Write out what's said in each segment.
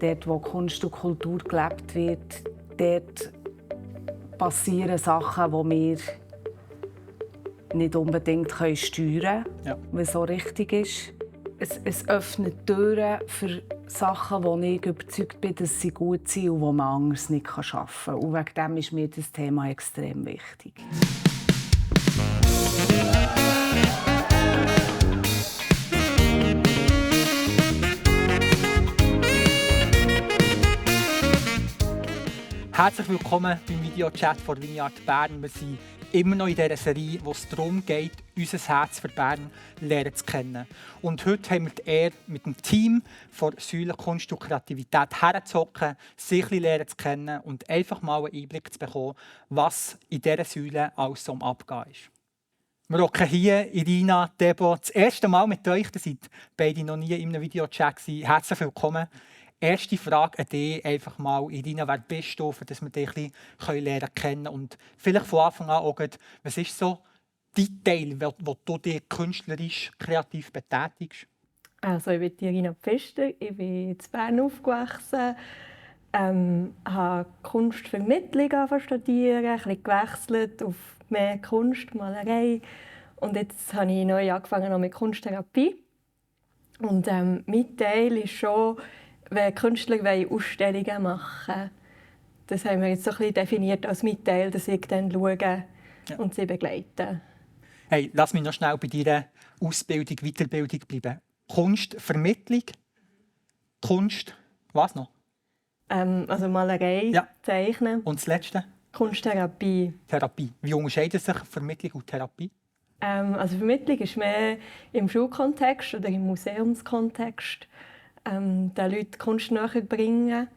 Dort, wo Kunst und Kultur gelebt wird, dort passieren Sachen, die wir nicht unbedingt steuern können, Ja. was so richtig ist. Es öffnet Türen für Sachen, wo ich überzeugt bin, dass sie gut sind und die man anders nicht schaffen kann. Und wegen dem ist mir das Thema extrem wichtig. Herzlich willkommen beim Videochat von Vineyard Bern. Wir sind immer noch in dieser Serie, wo es darum geht, unser Herz für Bern lernen zu kennen. Und heute haben wir die Ehre, mit dem Team von Säule Kunst und Kreativität herzuhocken, sich ein bisschen lernen zu kennen und einfach mal einen Einblick zu bekommen, was in dieser Säule alles so am Abgehen ist. Wir hocken hier, Irina, Debo, das erste Mal mit euch. Ihr seid beide noch nie in einem Videochat gewesen. Herzlich willkommen. Erste Frage an dich, einfach mal, Irina, wer bist du, für dass wir dich ein bisschen lernen kennen und vielleicht von Anfang an auch, was ist so dein Teil, wo du dich künstlerisch, kreativ betätigst? Also ich bin Irina Pfister, ich bin in Bern aufgewachsen, habe Kunstvermittlung studiert, ein bisschen gewechselt auf mehr Kunst, Malerei und jetzt habe ich neu angefangen mit Kunsttherapie. Und mein Teil ist schon, wenn Künstler Ausstellungen machen wollen. Das haben wir jetzt so ein bisschen definiert als mein Teil, dass ich dann schaue und sie begleite. Hey, lass mich noch schnell bei deiner Ausbildung, Weiterbildung bleiben. Kunstvermittlung, Kunst, was noch? Also Malerei, Zeichnen. Und das Letzte? Kunsttherapie. Therapie. Wie unterscheidet sich Vermittlung und Therapie? Also Vermittlung ist mehr im Schulkontext oder im Museumskontext. Den Leuten Kunst näher bringen.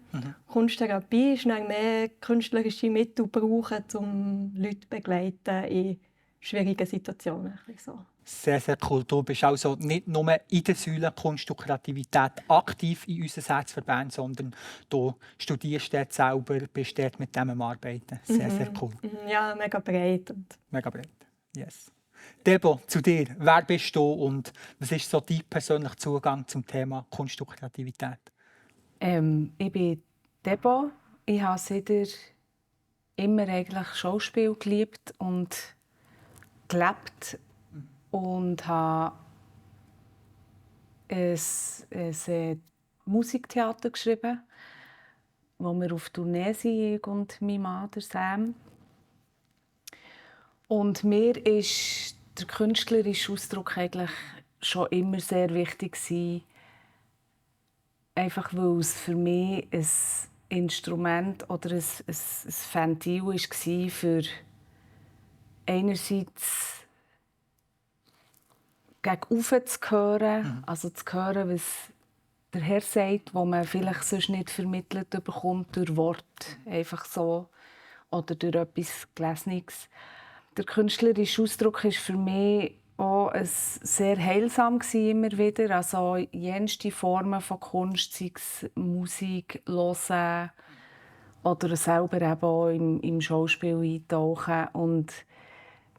Kunsttherapie ist dann mehr künstlerische Mittel brauchen, um Leute zu begleiten in schwierigen Situationen. So. Sehr, sehr cool. Du bist also nicht nur in der Säule Kunst und Kreativität aktiv in unser Herz für Bern, sondern du studierst dort selber, bist dort mit dem am Arbeiten. Sehr, sehr cool. Ja, mega breit. Mega breit. Yes. Debo, zu dir. Wer bist du und was ist so dein persönlicher Zugang zum Thema Kunst und Kreativität? Ich bin Debo. Ich habe seitdem immer eigentlich Schauspiel geliebt und gelebt und habe ein Musiktheater geschrieben, wo wir auf Tournee sind, ich und mein Mann, der Sam. Und mir ist der künstlerische Ausdruck eigentlich schon immer sehr wichtig gewesen, einfach weil es für mich ein Instrument oder ein Ventil war für einerseits gegen oben zu hören, also zu hören, was der Herr sagt, was man vielleicht sonst nicht vermittelt bekommt durch Wort, einfach so, oder durch etwas Gelesenes. Der künstlerische Ausdruck war für mich auch sehr heilsam immer wieder. Also jenste Formen von Kunst, sei es Musik, Hören oder selber eben auch im Schauspiel eintauchen. Und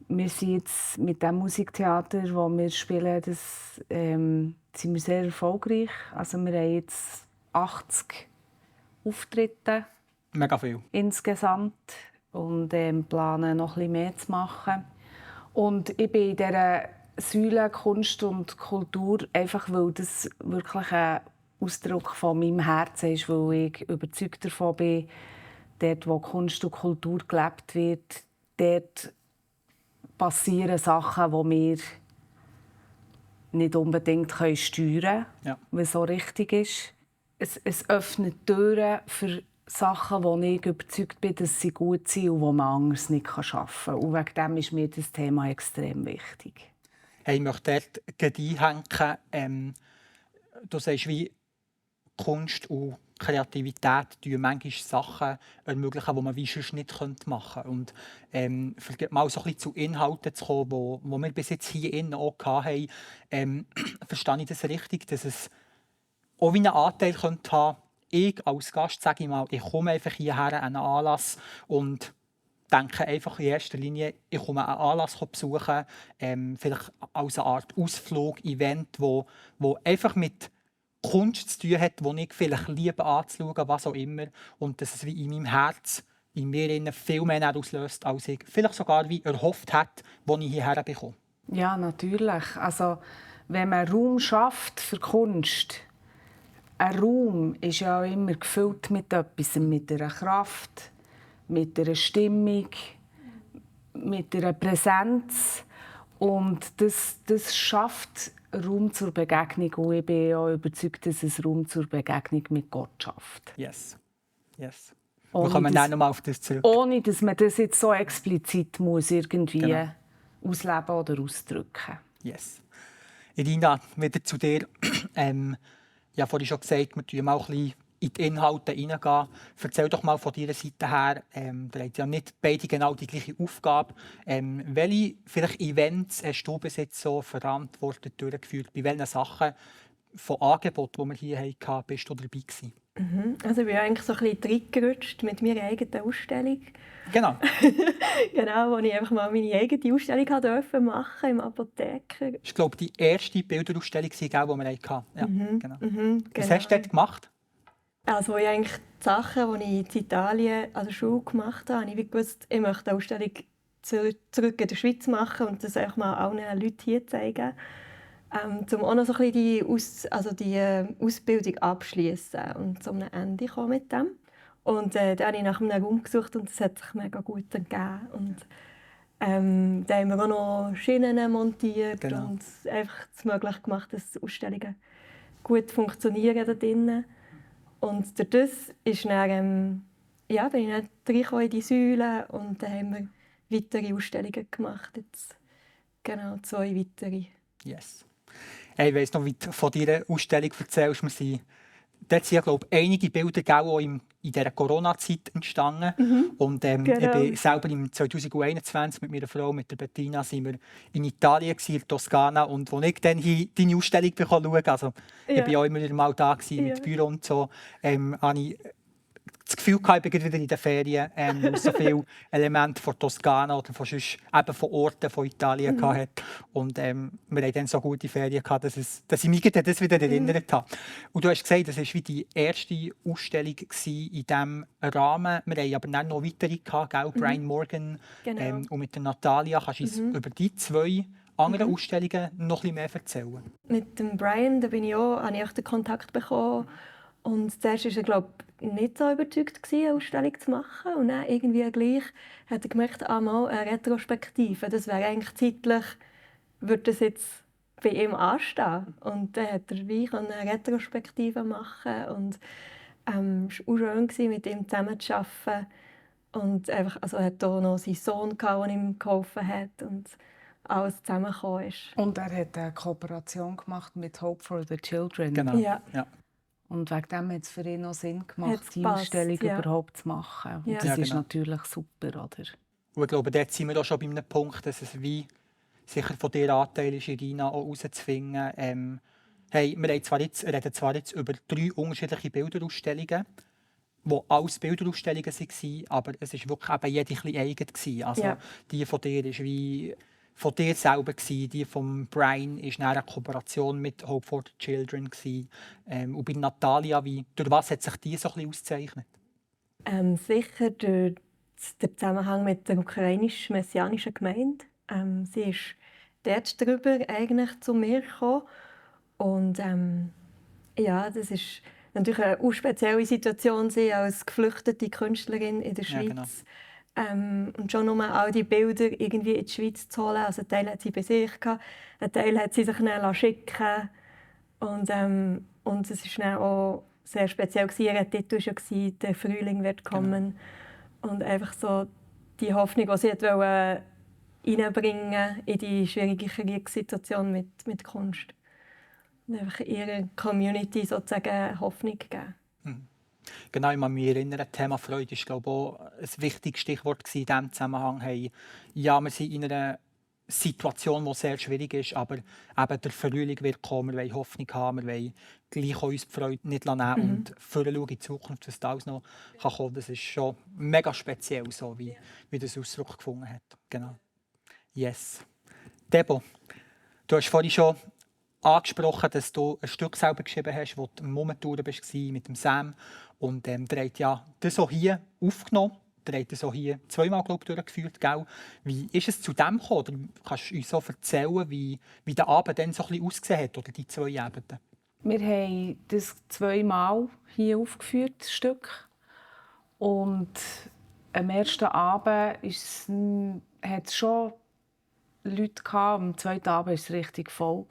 wir sind jetzt mit dem Musiktheater, das wir spielen, sind wir sehr erfolgreich. Also wir haben jetzt 80 Auftritte. Mega viel. Insgesamt. Und planen noch etwas mehr zu machen. Und ich bin in dieser Säule Kunst und Kultur, einfach weil das wirklich ein Ausdruck von meinem Herzen ist, weil ich überzeugt davon bin, dort, wo Kunst und Kultur gelebt wird, dort passieren Sachen, die wir nicht unbedingt steuern können, was so richtig ist. Es öffnet Türen für Sachen, wo ich überzeugt bin, dass sie gut sind und die man anders nicht schaffen kann. Und wegen dem ist mir das Thema extrem wichtig. Hey, ich möchte dort einhängen. Du sagst, wie Kunst und Kreativität manchmal Sachen ermöglichen, die man wie sonst nicht machen könnte. Und vielleicht mal so ein bisschen zu Inhalten zu kommen, die wir bis jetzt hier innen auch hatten. Verstehe ich das richtig, dass es auch wie einen Anteil könnte haben, ich als Gast sage ich mal, ich komme einfach hierher an einen Anlass und denke einfach in erster Linie, ich komme einen Anlass besuchen, vielleicht als eine Art Ausflug, Event, wo einfach mit Kunst zu tun hat, die ich vielleicht liebe anzuschauen, was auch immer. Und dass es wie in meinem Herz, in mir innen viel mehr auslöst, als ich vielleicht sogar wie erhofft hätte, als ich hierher bekomme. Ja, natürlich. Also, wenn man Raum schafft für Kunst, ein Raum ist ja auch immer gefüllt mit etwas, mit einer Kraft, mit einer Stimmung, mit einer Präsenz. Und das schafft Raum zur Begegnung. Und ich bin auch überzeugt, dass es Raum zur Begegnung mit Gott schafft. Yes. Yes. Ohne Wir kommen dass- dann nochmal auf das zurück. Ohne dass man das jetzt so explizit muss irgendwie Genau. ausleben oder ausdrücken. Yes. Irina, wieder zu dir. Ich habe vorhin schon gesagt, wir gehen mal ein bisschen in die Inhalte hineingehen. Erzähl doch mal von deiner Seite her. Ihr habt ja nicht beide genau die gleiche Aufgabe. Welche vielleicht Events hast du bis jetzt so verantwortet, durchgeführt? Bei welchen Sachen von Angeboten, die wir hier hatten, bist du dabei gewesen? Also ich bin eigentlich so ein bisschen reingerutscht mit meiner eigenen Ausstellung. Genau. Genau, wo ich einfach mal meine eigene Ausstellung machen im Apotheker. Das war, glaube ich, die erste Bilderausstellung, die wir hatten. Ja, genau. Was Genau. hast du dort gemacht? Also ich eigentlich die Sachen, die ich in Italien an der Schule gemacht habe, habe ich gewusst, ich möchte eine Ausstellung zurück in der Schweiz machen und das einfach mal allen Leuten hier zeigen. Um auch noch so ein bisschen die Ausbildung abschließen und zu einem Ende kommen mit dem. Und dann habe ich nach einem Raum gesucht und das hat sich mega gut ergeben. Und da haben wir auch noch Schienen montiert Genau. und einfach es möglich gemacht, dass Ausstellungen gut funktionieren da drinnen. Und durch das ist dann, bin ich dann reingekommen in die Säule und dann haben wir weitere Ausstellungen gemacht. Jetzt, genau, 2 weitere. Yes. Ich weiss noch, wie du von deiner Ausstellung erzählst. Dort sind, glaube ich, einige Bilder auch in dieser Corona-Zeit entstanden. Und Genau. ich bin selber im 2021 mit meiner Frau, mit der Bettina, sind wir in Italien, in Toskana. Und als ich dann hier deine Ausstellung schauen konnte, also ich Ja. war auch immer wieder mal da gewesen, mit Büro und so, habe ich das Gefühl gehabt, ich bin wieder in den Ferien, so viele Elemente von Toskana oder von, sonst, eben von Orten von Italien hatte. Und wir hatten dann so gute Ferien gehabt, dass ich mich an das wieder erinnert habe. Und du hast gesagt, das war wie die erste Ausstellung in diesem Rahmen. Wir haben aber dann noch weitere gehabt, gell? Brian Morgan Genau. und mit der Natalia. Kannst du uns über die 2 anderen Ausstellungen noch ein bisschen mehr erzählen? Mit dem Brian habe ich auch den Kontakt bekommen. Und zuerst war er, glaube ich, nicht so überzeugt, eine Ausstellung zu machen. Und dann irgendwie gleich hat er gemerkt, mal eine Retrospektive. Das wäre eigentlich zeitlich, würde das jetzt bei ihm anstehen. Und dann hat er wie eine Retrospektive machen. Und es war auch schön, mit ihm zusammen zu arbeiten. Und einfach, also er hatte auch noch seinen Sohn, der ihm geholfen hat. Und alles zusammengekommen ist. Und er hat eine Kooperation gemacht mit Hope for the Children. Genau. Ja. Und wegen dem hat es für ihn noch Sinn gemacht, Hat's die gepasst, Ausstellung ja. überhaupt zu machen. Und Ja. das Ja, ist genau. natürlich super, oder? Und ich glaube, dort sind wir auch schon bei einem Punkt, dass es wie sicher von dir Anteil ist, Irina, auch herauszufinden. Hey, wir reden zwar jetzt über 3 unterschiedliche Bilderausstellungen, die alles Bilderausstellungen waren, aber es war wirklich eben jede ein bisschen eigen gewesen. Also Ja. die von dir war wie von dir selber gewesen, die von Brian war eine Kooperation mit Hope for the Children gewesen. Und bei Natalia, durch was hat sich die so ein bisschen ausgezeichnet? Sicher durch den Zusammenhang mit der ukrainisch-messianischen Gemeinde. Sie ist dort darüber eigentlich zu mir gekommen. Und das ist natürlich eine auch spezielle Situation, sie als geflüchtete Künstlerin in der Ja, Schweiz. genau. Und schon nur all die Bilder irgendwie in die Schweiz zu holen. Also einen Teil hat sie bei sich gehabt, einen Teil hat sie sich dann schicken lassen. Und es war dann auch sehr speziell. Ihr Titel war «Der Frühling wird kommen». Und einfach so die Hoffnung, die sie wollte, reinbringen in die schwierige Kriegssituation mit Kunst. Und einfach ihrer Community sozusagen Hoffnung geben. Genau, ich kann mich erinnern, Thema Freude war, glaube ich, auch ein wichtiges Stichwort in diesem Zusammenhang. Hey, ja, wir sind in einer Situation, die sehr schwierig ist, aber eben der Frühling wird kommen, wir wollen Hoffnung haben, wir wollen gleich uns die Freude nicht nehmen und vorschauen in die Zukunft, was da alles noch kommen kann. Das ist schon mega speziell, so wie das Ausdruck gefunden hat. Genau. Yes. Debo, du hast vorhin schon angesprochen, dass du ein Stück selber geschrieben hast, wo du im Momentour warst mit dem Sam. Und der hat ja das auch hier aufgenommen. Der hat das auch hier zweimal, glaube ich, durchgeführt. Gell? Wie ist es zu dem gekommen? Oder kannst du uns so erzählen, wie der Abend dann so ein bisschen ausgesehen hat, oder die 2 Abende? Wir haben das zweimal hier aufgeführt, das Stück. Und am ersten Abend hat es schon Leute gehabt. Am zweiten Abend war es richtig voll.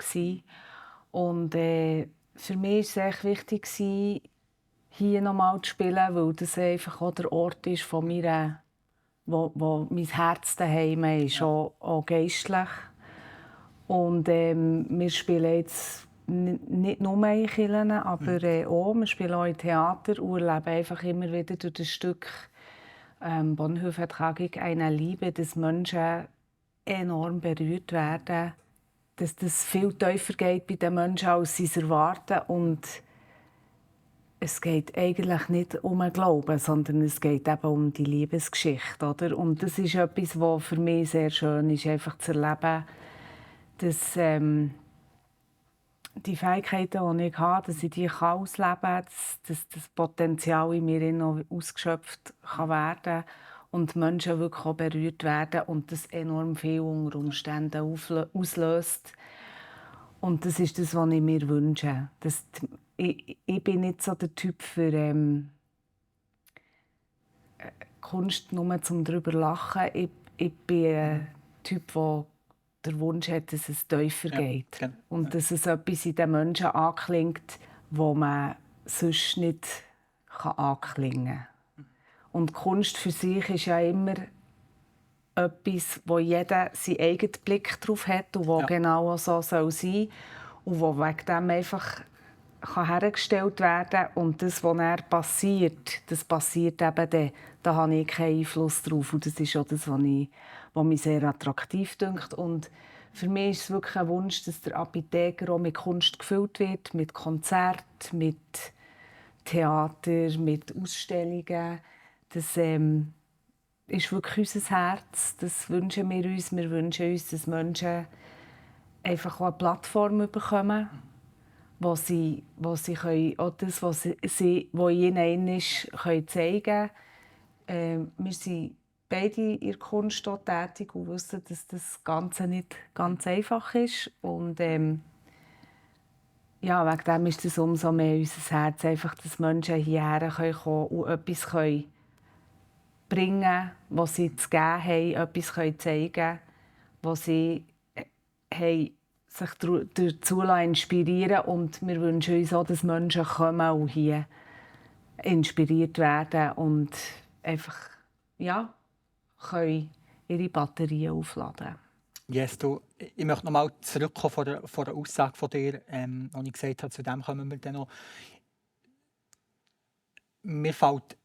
Und für mich war es echt wichtig, hier nochmal zu spielen, weil das einfach auch der Ort ist, von mir, wo mein Herz daheim ist, ja. Auch geistlich. Und wir spielen jetzt nicht nur in Kirchen, aber auch. Wir spielen auch im Theater und erleben einfach immer wieder durch das Stück Bonhoeffer Tragung einer Liebe, dass Menschen enorm berührt werden, dass das viel tiefer geht bei den Menschen, als sie es erwarten. Und es geht eigentlich nicht um den Glauben, sondern es geht eben um die Liebesgeschichte. Oder? Und das ist etwas, was für mich sehr schön ist, einfach zu erleben, dass die Fähigkeiten, die ich habe, dass ich die ausleben kann, dass das Potenzial in mir noch ausgeschöpft kann werden und Menschen wirklich auch berührt werden und das enorm viel unter Umständen auslöst. Und das ist das, was ich mir wünsche. Ich bin nicht so der Typ für Kunst nur zum drüber lachen. Ich bin ein Typ, der der Wunsch hat, dass es tiefer geht. Ja. Und dass es etwas in den Menschen anklingt, wo man sonst nicht anklingen kann. Und Kunst für sich ist ja immer etwas, wo jeder seinen eigenen Blick darauf hat und wo genau so sein soll. Und wo wegen dem einfach hergestellt werden kann. Und das, was dann passiert, das passiert eben dann. Da habe ich keinen Einfluss drauf. Und das ist auch das, was mich sehr attraktiv dünkt. Und für mich ist es wirklich ein Wunsch, dass der Apotheker auch mit Kunst gefüllt wird, mit Konzerten, mit Theater, mit Ausstellungen. Das ist wirklich unser Herz. Das wünschen wir uns. Wir wünschen uns, dass Menschen einfach auch eine Plattform bekommen, wo sie können, auch das, was in ihnen ist, können zeigen können. Wir sind beide in der Kunst tätig und wissen, dass das Ganze nicht ganz einfach ist. Und wegen dem ist es umso mehr unser Herz, einfach, dass Menschen hierher kommen können und etwas bringen können, was sie zu geben haben, etwas zeigen können, was sie sich dazu inspirieren lassen. Und wir wünschen uns auch, dass Menschen kommen und hier inspiriert werden und einfach, können ihre Batterien aufladen. Yes, ich möchte noch mal zurückkommen von der Aussage von dir, und ich gesagt habe, zu dem kommen wir dann noch. Mir fällt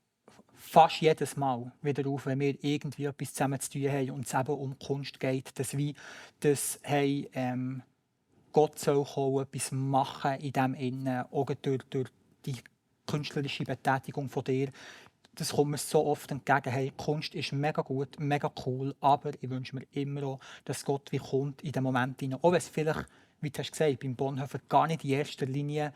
fast jedes Mal wieder auf, wenn wir irgendwie etwas zusammen zu tun haben und es eben um Kunst geht, dass Gott soll kommen, etwas machen in dem Innen, auch durch die künstlerische Betätigung von dir. Das kommt mir so oft entgegen. Hey, Kunst ist mega gut, mega cool, aber ich wünsche mir immer auch, dass Gott wie kommt in den Moment hinein. Auch wenn es vielleicht, wie du hast gesagt, beim Bonhoeffer gar nicht in erster Linie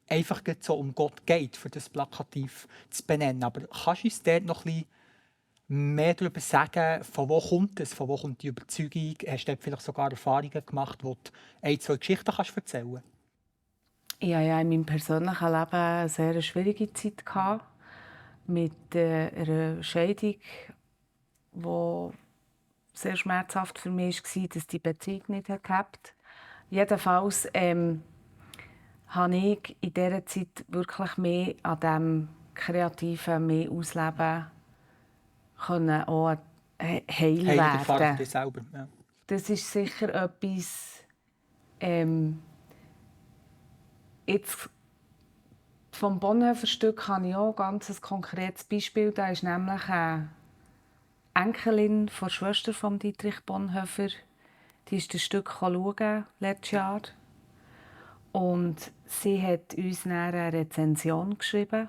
einfach so um Gott geht, für das plakativ zu benennen. Aber kannst du uns dort noch ein bisschen mehr darüber sagen, von wo kommt es, von wo kommt die Überzeugung? Hast du dort vielleicht sogar Erfahrungen gemacht, wo du 1, 2 Geschichten erzählen kannst? Ich hatte in meinem persönlichen Leben eine sehr schwierige Zeit mit einer Scheidung, die sehr schmerzhaft für mich war, dass die Beziehung nicht gehabt hat. Jedenfalls habe ich in dieser Zeit wirklich mehr an diesem Kreativen mehr ausleben können, auch heil werden. Für dich selber. Ja. Das ist sicher etwas, jetzt vom Bonhoeffer-Stück habe ich auch ein ganz konkretes Beispiel. Da ist nämlich eine Enkelin der Schwester von Dietrich Bonhoeffer. Die ist das Stück schauen, letztes Jahr. Und sie hat uns dann eine Rezension geschrieben.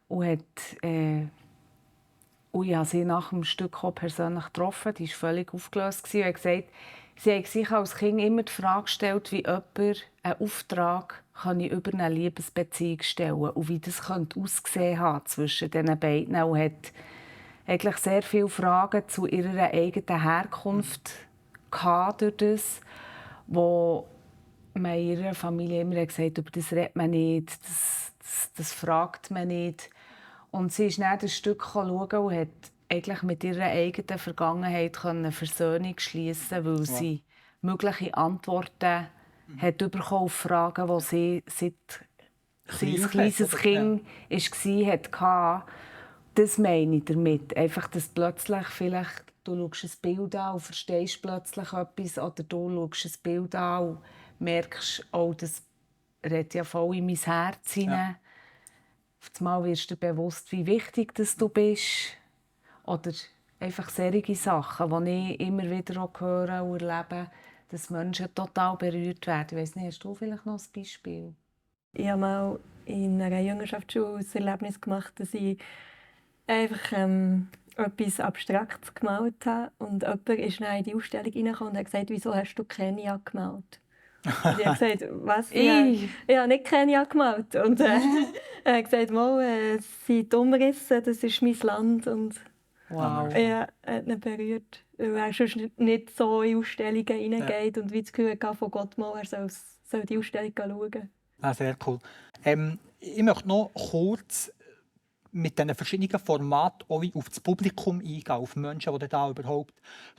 Und ich habe sie nach dem Stück auch persönlich getroffen. Die war völlig aufgelöst und hat gesagt, Sie haben sich als Kind immer die Frage gestellt, wie jemand einen Auftrag über eine Liebesbeziehung stellen kann und wie das aussehen haben zwischen diesen beiden. Und hat eigentlich sehr viele Fragen zu ihrer eigenen Herkunft gehabt durch das, wo man in ihrer Familie immer gesagt hat, über das redet man nicht, das fragt man nicht. Und sie ist dann ein Stück schauen und hat eigentlich mit ihrer eigenen Vergangenheit eine Versöhnung schließen, weil sie mögliche Antworten hat bekommen auf Fragen, die sie seit sie ein kleines Kind war. Das meine ich damit. Einfach, dass plötzlich vielleicht du schaust ein Bild an und verstehst plötzlich etwas, oder du schaust ein Bild an und merkst, oh, das redet ja voll in mein Herz hinein. Auf einmal wirst du dir bewusst, wie wichtig dass du bist. Oder einfach solche Sachen, die ich immer wieder auch höre und erlebe, dass Menschen total berührt werden. Ich weiss nicht, hast du vielleicht noch ein Beispiel? Ich habe mal in einer Jüngerschaftsschule ein Erlebnis gemacht, dass ich einfach etwas Abstraktes gemalt habe. Und jemand ist dann in die Ausstellung reingekommen und hat gesagt, wieso hast du Kenia gemalt? Und ich habe gesagt, was? Ich habe nicht Kenia gemalt. Und er hat gesagt, es sind die Umrisse, das ist mein Land. Und Wow. er hat ihn berührt, weil er sonst nicht so in Ausstellungen hineingeht und wie das Gefühl hatte von Gott, er soll die Ausstellung schauen. Ah, sehr cool. Ich möchte noch kurz mit diesen verschiedenen Formaten auch auf das Publikum eingehen, auf Menschen, die da überhaupt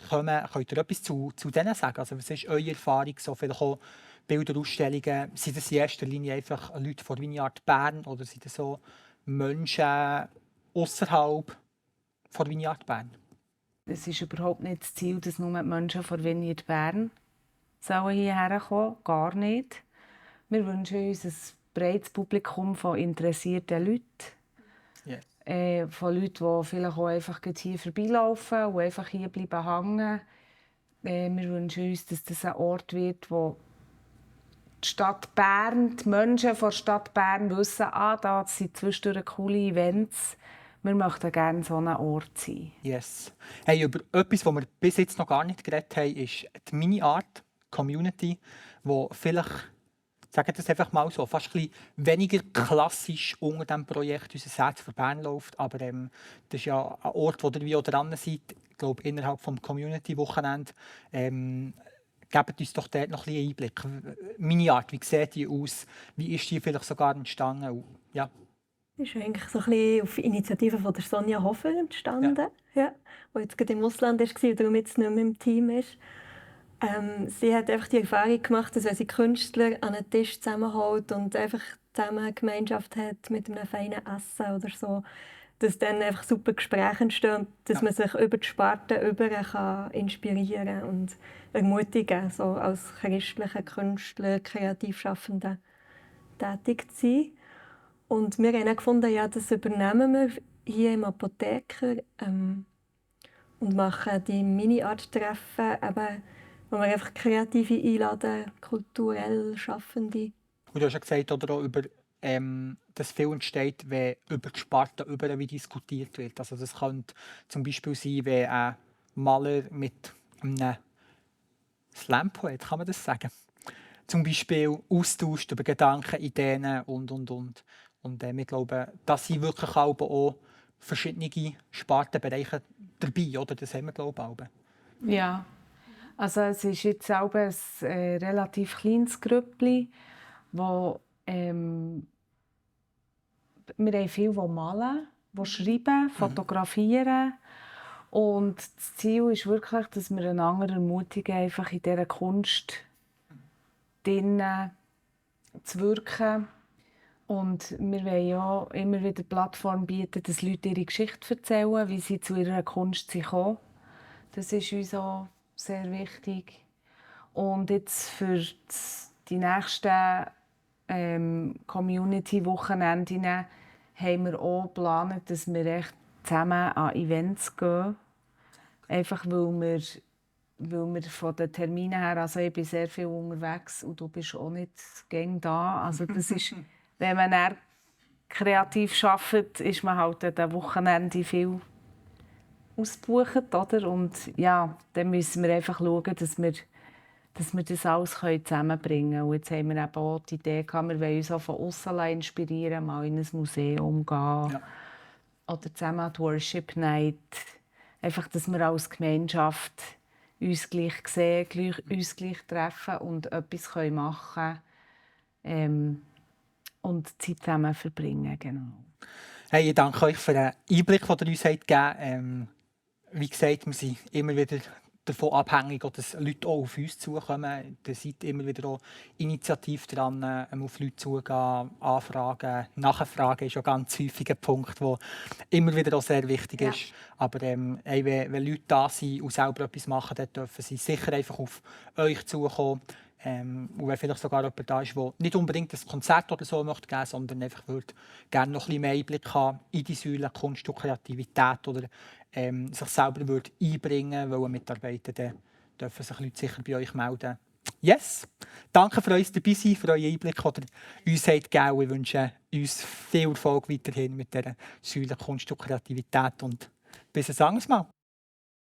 kommen. Könnt ihr etwas zu denen sagen? Also, was ist eure Erfahrung? So vielleicht auch Bilderausstellungen. Sind das in erster Linie einfach Leute von Vineyard Bern oder sind das so Menschen außerhalb von Vineyard Bern? Es ist überhaupt nicht das Ziel, dass nur die Menschen von Vineyard Bern hierher kommen. Gar nicht. Wir wünschen uns ein breites Publikum von interessierten Leuten. Yes. Von Leuten, die vielleicht auch einfach hier vorbeilaufen und einfach hier bleiben hängen. Wir wünschen uns, dass das ein Ort wird, wo die Stadt Bern, die Menschen der Stadt Bern wissen, da sind zwischendurch coole Events. Wir möchten gerne so ein Ort sein. Yes. Hey, über etwas, was wir bis jetzt noch gar nicht geredet haben, ist die Mini-Art-Community, die vielleicht, sagen das einfach mal so, fast ein bisschen weniger klassisch unter diesem Projekt «Unser Herz für Bern» läuft. Aber das ist ja ein Ort, wo ihr wie auch dran seid, ich glaube, innerhalb des Community-Wochenende. Gebt uns doch dort noch ein bisschen Einblick. Mini-Art, wie sieht die aus? Wie ist die vielleicht sogar entstanden? Ja. Das ist eigentlich so ein bisschen auf Initiative von der Sonja Hofer entstanden, die jetzt gerade im Ausland war und darum jetzt nicht mehr im Team ist. Sie hat einfach die Erfahrung gemacht, dass wenn sie Künstler an einen Tisch zusammenholt und einfach zusammen eine Gemeinschaft hat mit einem feinen Essen oder so, dass dann einfach super Gespräche entstehen, dass man sich über die Sparten inspirieren kann und ermutigen, so als christlicher Künstler, Kreativschaffender tätig zu sein. Und wir haben gefunden, ja, das übernehmen wir hier im Apotheker und machen die Mini-Art-Treffen, wo wir einfach Kreative einladen, kulturell Schaffende. Und du hast ja gesagt, oder auch über dass viel entsteht, wenn über die Sparte wie diskutiert wird. Also das könnte zum Beispiel sein, wenn ein Maler mit einem Slam-Poet, kann man das sagen, zum Beispiel austauscht über Gedanken, Ideen und. Und wir glauben, dass sind wirklich auch verschiedene Spartenbereiche dabei, oder? Das haben wir, glaube ich, auch. Ja, also es ist jetzt auch ein relativ kleines Grüppli, wo wir haben viele, die malen, die schreiben, fotografieren. Und das Ziel ist wirklich, dass wir einander ermutigen, einfach in dieser Kunst drinnen zu wirken. Und wir wollen ja immer wieder eine Plattform bieten, dass Leute ihre Geschichte erzählen, wie sie zu ihrer Kunst kommen. Das ist uns auch sehr wichtig. Und jetzt für die nächsten Community-Wochenenden haben wir auch geplant, dass wir echt zusammen an Events gehen. Einfach weil wir von den Terminen her, also ich bin sehr viel unterwegs und du bist auch nicht gäng da. Also das ist, wenn man dann kreativ arbeitet, ist man halt an den Wochenenden viel ausgebucht, oder? Und ja, dann müssen wir einfach schauen, dass wir dass wir das alles zusammenbringen können. Und jetzt haben wir eben auch die Idee gehabt, wir wollen uns auch von aussen inspirieren, mal in ein Museum gehen. Ja. Oder zusammen an die Worship Night. Einfach, dass wir als Gemeinschaft uns gleich sehen, uns gleich treffen und etwas machen können. Und Zeit zusammen verbringen. Genau. Hey, ich danke euch für den Einblick, den ihr uns gegeben habt. Wie gesagt, wir sind immer wieder davon abhängig, dass Leute auch auf uns zukommen. Ihr seid immer wieder auch initiativ dran, auf Leute zugehen, anfragen. Nachfragen ist ja ganz häufig ein Punkt, der immer wieder auch sehr wichtig ist. Aber wenn Leute da sind und selber etwas machen, dann dürfen sie sicher einfach auf euch zukommen. Und wenn vielleicht sogar jemand da ist, der nicht unbedingt ein Konzert oder so möchte geben, sondern einfach gerne noch ein bisschen mehr Einblick haben in die Säule Kunst und Kreativität oder sich selber einbringen wollen mitarbeiten, dann dürfen sich Leute sicher bei euch melden. Yes! Danke für euch dabei sein, für euren Einblick, den ihr uns gegeben. Ich wünsche uns viel Erfolg weiterhin mit dieser Säule Kunst und Kreativität und bis ein anderes Mal.